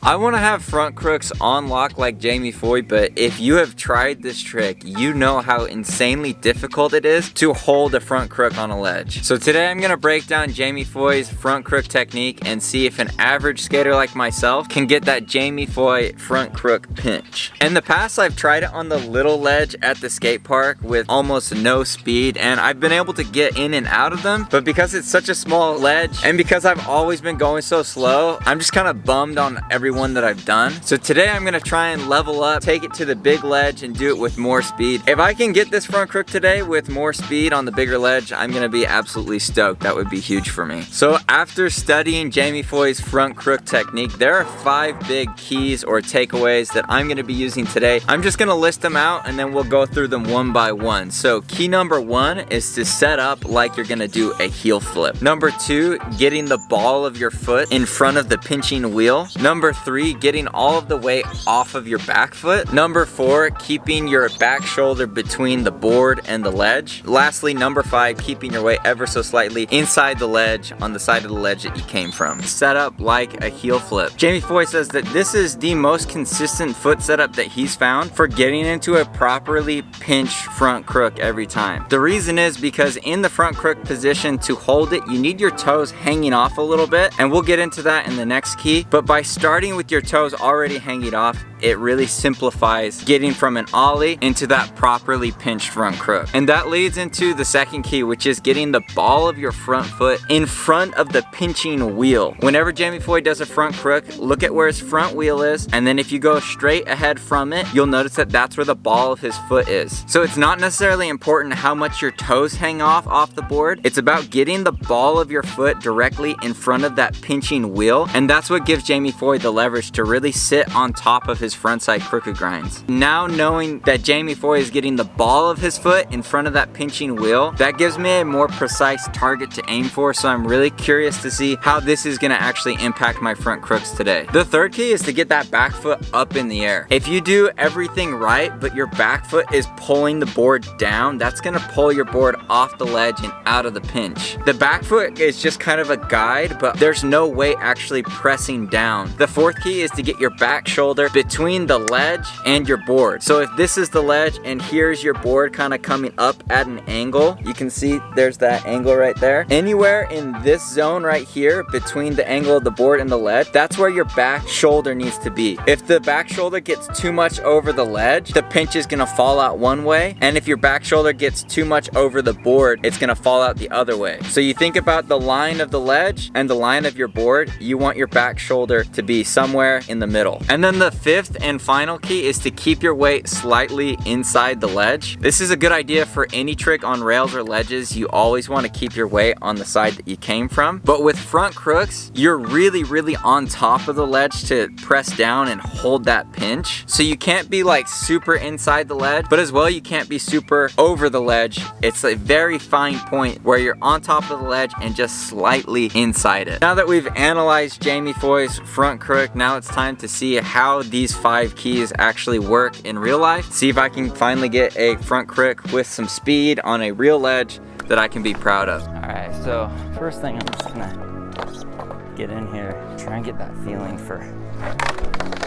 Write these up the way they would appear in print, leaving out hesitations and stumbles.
I want to have front crooks on lock like Jamie Foy, but if you have tried this trick, you know how insanely difficult it is to hold a front crook on a ledge. So today I'm going to break down Jamie Foy's front crook technique and see if an average skater like myself can get that Jamie Foy front crook pinch. In the past, I've tried it on the little ledge at the skate park with almost no speed, and I've been able to get in and out of them, but because it's such a small ledge and because I've always been going so slow, I'm just kind of bummed on every one that I've done. So today I'm gonna try and level up, take it to the big ledge and do it with more speed. If I can get this front crook today with more speed on the bigger ledge, I'm gonna be absolutely stoked. That would be huge for me. So after studying Jamie Foy's front crook technique, there are 5 big keys or takeaways that I'm gonna be using today. I'm just gonna list them out and then we'll go through them one by one. So key number 1 is to set up like you're gonna do a heel flip. Number 2, getting the ball of your foot in front of the pinching wheel. Number 3, getting all of the weight off of your back foot. Number 4, keeping your back shoulder between the board and the ledge. Lastly, number 5, keeping your weight ever so slightly inside the ledge on the side of the ledge that you came from. Set up like a heel flip. Jamie Foy says that this is the most consistent foot setup that he's found for getting into a properly pinched front crook every time. The reason is because in the front crook position, to hold it, you need your toes hanging off a little bit, and we'll get into that in the next key. But by starting with your toes already hanging off, it really simplifies getting from an ollie into that properly pinched front crook. And that leads into the second key, which is getting the ball of your front foot in front of the pinching wheel. Whenever Jamie Foy does a front crook, look at where his front wheel is, and then if you go straight ahead from it, you'll notice that that's where the ball of his foot is. So it's not necessarily important how much your toes hang off the board. It's about getting the ball of your foot directly in front of that pinching wheel, and that's what gives Jamie Foy the leverage to really sit on top of his frontside crooked grinds. Now knowing that Jamie Foy is getting the ball of his foot in front of that pinching wheel, that gives me a more precise target to aim for, so I'm really curious to see how this is going to actually impact my front crooks today. The third key is to get that back foot up in the air. If you do everything right, but your back foot is pulling the board down, that's going to pull your board off the ledge and out of the pinch. The back foot is just kind of a guide, but there's no weight actually pressing down. The fourth key is to get your back shoulder between the ledge and your board. So if this is the ledge and here's your board kind of coming up at an angle, you can see there's that angle right there. Anywhere in this zone right here between the angle of the board and the ledge, that's where your back shoulder needs to be. If the back shoulder gets too much over the ledge, the pinch is gonna fall out one way, and if your back shoulder gets too much over the board, it's gonna fall out the other way. So you think about the line of the ledge and the line of your board, you want your back shoulder to be somewhere in the middle. And then the fifth and final key is to keep your weight slightly inside the ledge. This is a good idea for any trick on rails or ledges. You always want to keep your weight on the side that you came from. But with front crooks, you're really on top of the ledge to press down and hold that pinch. So you can't be like super inside the ledge, but as well you can't be super over the ledge. It's a very fine point where you're on top of the ledge and just slightly inside it. Now that we've analyzed Jamie Foy's front crook, now it's time to see how these 5 keys actually work in real life. See if I can finally get a front crook with some speed on a real ledge that I can be proud of. Alright, so first thing I'm just gonna get in here, try and get that feeling for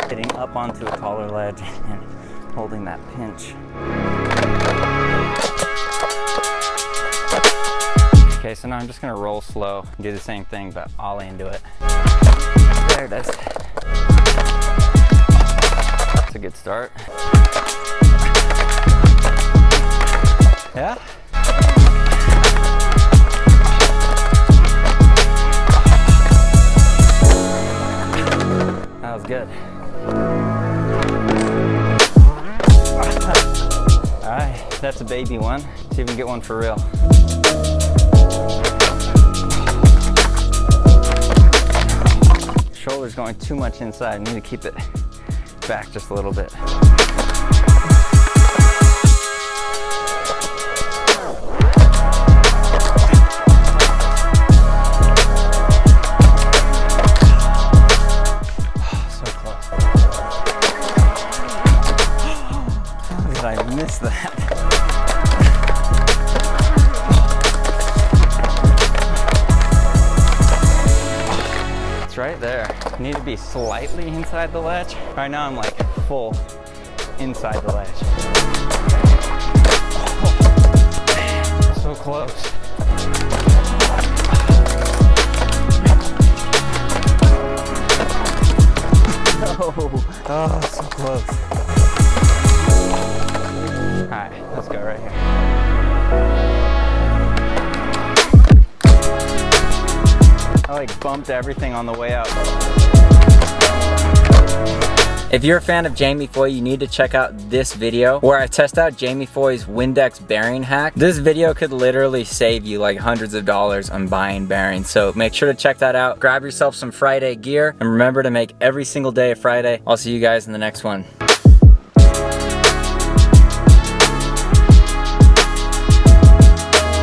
getting up onto a taller ledge and holding that pinch. Okay, so now I'm just gonna roll slow and do the same thing, but ollie into it. There it is. That's a good start. Yeah? That was good. Alright, that's a baby one. See if we can get one for real. Shoulder's going too much inside. I need to keep it back just a little bit. Miss that. It's right there. need to be slightly inside the ledge. Right now I'm like full inside the ledge. Oh, so close. Oh, so close. Alright, let's go right here. I like bumped everything on the way out. If you're a fan of Jamie Foy, you need to check out this video where I test out Jamie Foy's Windex bearing hack. This video could literally save you like hundreds of dollars on buying bearings. So make sure to check that out. Grab yourself some Friday gear and remember to make every single day a Friday. I'll see you guys in the next one.